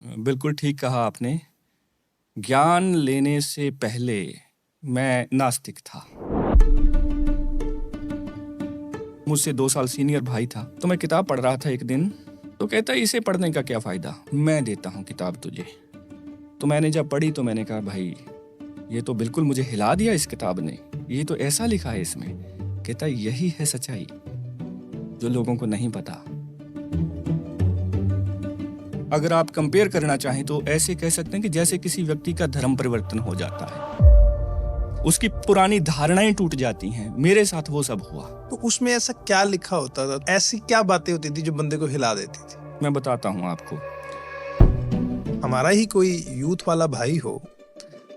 बिल्कुल ठीक कहा आपने। ज्ञान लेने से पहले मैं नास्तिक था। मुझसे 2 साल सीनियर भाई था, तो मैं किताब पढ़ रहा था एक दिन। तो कहता है इसे पढ़ने का क्या फायदा, मैं देता हूँ किताब तुझे। तो मैंने जब पढ़ी तो मैंने कहा भाई ये तो बिल्कुल मुझे हिला दिया इस किताब ने, ये तो ऐसा लिखा है इसमें। कहता यही है सच्चाई जो लोगों को नहीं पता। अगर आप कंपेयर करना चाहें तो ऐसे कह सकते हैं कि जैसे किसी व्यक्ति का धर्म परिवर्तन हो जाता है, उसकी पुरानी धारणाएं टूट जाती हैं। मेरे साथ वो सब हुआ। तो उसमें ऐसा क्या लिखा होता था, ऐसी क्या बातें होती थी जो बंदे को हिला देती थी? मैं बताता हूँ आपको। हमारा ही कोई यूथ वाला भाई हो,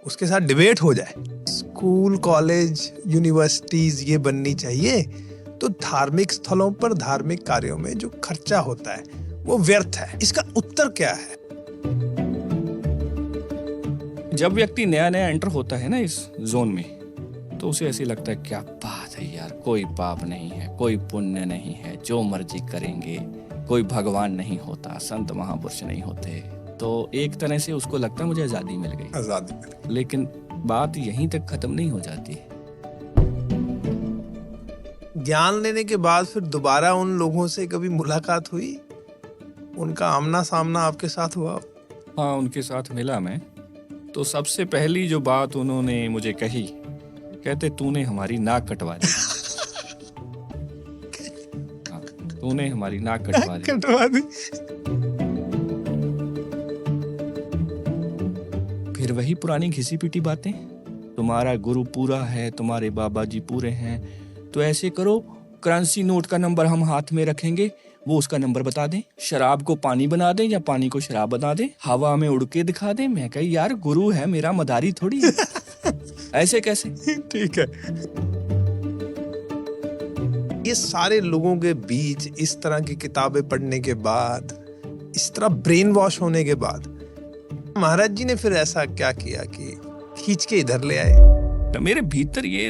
उसके साथ डिबेट हो जाए, स्कूल कॉलेज यूनिवर्सिटीज ये बननी चाहिए, तो धार्मिक स्थलों पर धार्मिक कार्यों में जो खर्चा होता है वो व्यर्थ है, इसका उत्तर क्या है? जब व्यक्ति नया नया एंटर होता है ना इस जोन में, तो उसे ऐसे लगता है क्या बात है यार, कोई पाप नहीं है, कोई पुण्य नहीं है, जो मर्जी करेंगे, कोई भगवान नहीं होता, संत महापुरुष नहीं होते। तो एक तरह से उसको लगता है मुझे आजादी मिल गई। आजादी मिल गई। लेकिन बात यहीं तक खत्म नहीं हो जाती। ज्ञान लेने के बाद फिर दोबारा उन लोगों से कभी मुलाकात हुई, उनका आमना सामना आपके साथ हुआ? हाँ, उनके साथ मिला मैं। तो सबसे पहली जो बात उन्होंने मुझे कही, कहते तूने हमारी नाक कटवा दी। हाँ, तूने हमारी नाक कटवा दी। फिर वही पुरानी घिसी पिटी बातें, तुम्हारा गुरु पूरा है, तुम्हारे बाबा जी पूरे हैं, तो ऐसे करो करेंसी नोट का नंबर हम हाथ में रखेंगे, वो उसका नंबर बता दें, शराब को पानी बना दें या पानी को शराब बना दें, हवा में उड़ के दिखा दें। मैं कही यार गुरु है, मेरा मदारी थोड़ी है। ऐसे कैसे? ठीक है। ये सारे लोगों के बीच इस तरह की किताबें पढ़ने के बाद, इस तरह ब्रेन वॉश होने के बाद, महाराज जी ने फिर ऐसा क्या किया कि खींच के इधर ले आए? तो मेरे भीतर ये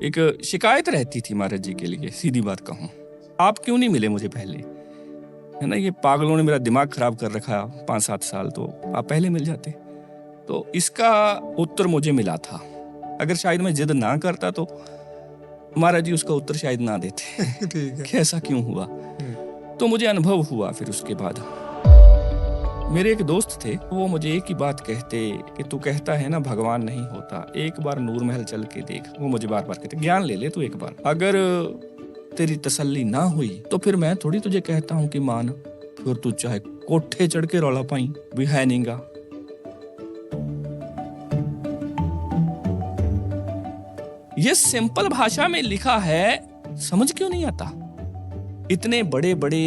एक शिकायत रहती थी महाराज जी के लिए, सीधी बात कहूं, आप क्यों नहीं मिले मुझे पहले, है ना, ये पागलों ने मेरा दिमाग खराब कर रखा 5-7 साल, तो आप पहले मिल जाते। तो इसका उत्तर मुझे मिला था। अगर शायद मैं जिद ना करता तो महाराज जी उसका उत्तर शायद ना देते। ठीक है। कि ऐसा क्यों हुआ। तो मुझे अनुभव हुआ। फिर उसके बाद मेरे एक दोस्त थे, वो मुझे एक ही बात कहते कि तू कहता है ना भगवान नहीं होता, एक बार नूर महल चल के देख। वो मुझे बार बार कहते ज्ञान ले ले तू एक बार, अगर तेरी तसल्ली ना हुई तो फिर मैं थोड़ी तुझे कहता हूँ कि मान, फिर तू चाहे कोठे चढ़ के रौला पाई भी है नहींगा। ये सिंपल भाषा में लिखा है, समझ क्यों नहीं आता? इतने बड़े बड़े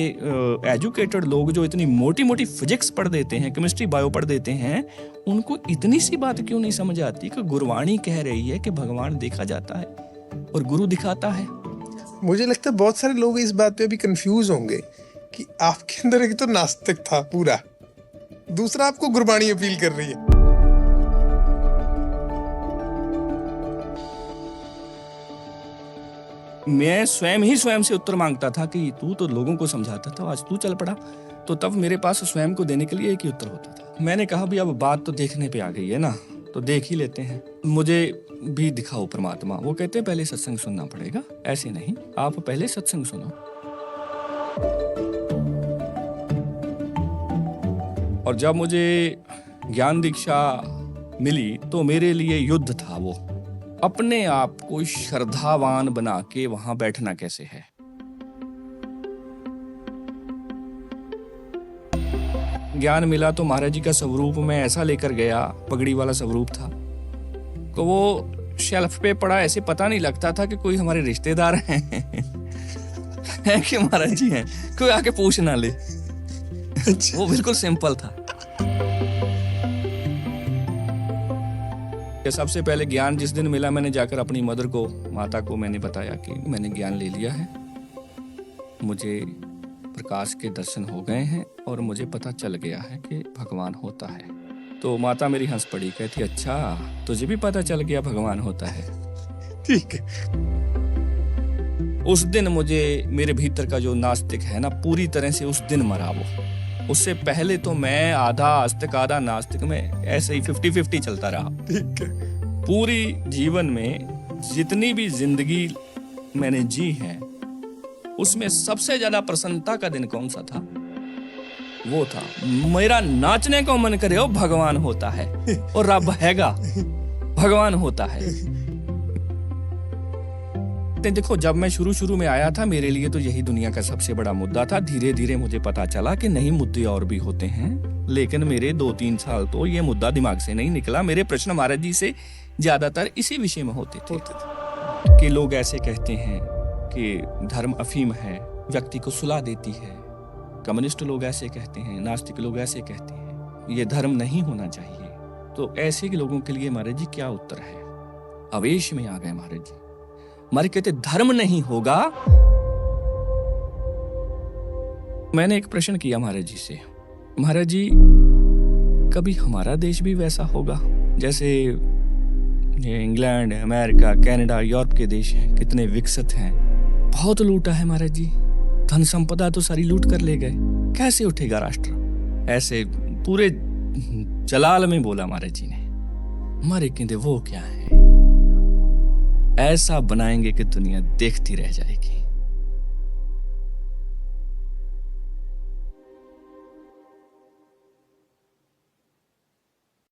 एजुकेटेड लोग जो इतनी मोटी मोटी फिजिक्स पढ़ देते हैं, केमिस्ट्री बायो पढ़ देते हैं, उनको इतनी सी बात क्यों नहीं समझ आती कि गुरवाणी कह रही है कि भगवान देखा जाता है और गुरु दिखाता है। मुझे लगता है बहुत सारे लोग इस बात पे भी कंफ्यूज होंगे कि आपके अंदर एक तो नास्तिक था पूरा, दूसरा आपको गुरबाणी अपील कर रही है। मैं स्वयं से उत्तर मांगता था कि तू तो लोगों को समझाता था, आज तू चल पड़ा। तो तब मेरे पास स्वयं को देने के लिए एक ही उत्तर होता था। मैंने कहा भी अब बात तो देखने पे आ गई है ना, तो देख ही लेते हैं, मुझे भी दिखाओ परमात्मा। वो कहते हैं पहले सत्संग सुनना पड़ेगा। ऐसे नहीं, आप पहले सत्संग सुनो। और जब मुझे ज्ञान दीक्षा मिली तो मेरे लिए युद्ध था वो, अपने आप को श्रद्धावान बना के वहां बैठना कैसे है। ज्ञान मिला तो महाराज जी का स्वरूप मैं ऐसा लेकर गया, पगड़ी वाला स्वरूप था, तो वो शेल्फ पे पड़ा, ऐसे पता नहीं लगता था कि कोई हमारे रिश्तेदार हैं है कि महाराज जी हैं, कोई आके पूछ ना ले। वो बिल्कुल सिंपल था। सबसे पहले ज्ञान जिस दिन मिला, मैंने जाकर अपनी मदर को, माता को मैंने बताया कि मैंने ज्ञान ले लिया है, मुझे प्रकाश के दर्शन हो गए हैं और मुझे पता चल गया है कि भगवान होता है। तो माता मेरी हंस पड़ी, कहती अच्छा तुझे भी पता चल गया भगवान होता है। ठीक है। उस दिन मुझे, मेरे भीतर का जो नास्तिक है ना, पूरी तरह से उस दिन मरा वो। उससे पहले तो मैं आधा आस्तिक आधा नास्तिक में ऐसे ही 50-50 चलता रहा। ठीक है। पूरी जीवन में जितनी भी जिंदगी मैंने जी है उसमें सबसे ज्यादा प्रसन्नता का दिन कौन सा था? वो था मेरा नाचने को मन करे, ओ भगवान होता है और रब हैगा, भगवान होता है। देखो, जब मैं शुरू में आया था मेरे लिए तो यही दुनिया का सबसे बड़ा मुद्दा था। धीरे धीरे मुझे पता चला कि नहीं, मुद्दे और भी होते हैं, लेकिन मेरे 2-3 साल तो ये मुद्दा दिमाग से नहीं निकला। मेरे प्रश्न महाराज जी से ज्यादातर इसी विषय में होते थे कि लोग ऐसे कहते हैं कि धर्म अफीम है, व्यक्ति को सुला देती है। कम्युनिस्ट लोग ऐसे कहते हैं, नास्तिक लोग ऐसे कहते हैं, ये धर्म नहीं होना चाहिए। तो ऐसे के लोगों के लिए महाराज जी क्या उत्तर है? आवेश में आ गए महाराज जी। हमारे कहते धर्म नहीं होगा। मैंने एक प्रश्न किया महाराज जी से, महाराज जी कभी हमारा देश भी वैसा होगा जैसे ये इंग्लैंड, अमेरिका, कनाडा, यूरोप के देश हैं, कितने विकसित हैं, बहुत लूटा है महाराज जी, धन संपदा तो सारी लूट कर ले गए, कैसे उठेगा राष्ट्र? ऐसे पूरे जलाल में बोला महाराज जी ने। हमारे कहते वो क्या है, ऐसा बनाएंगे कि दुनिया देखती रह जाएगी।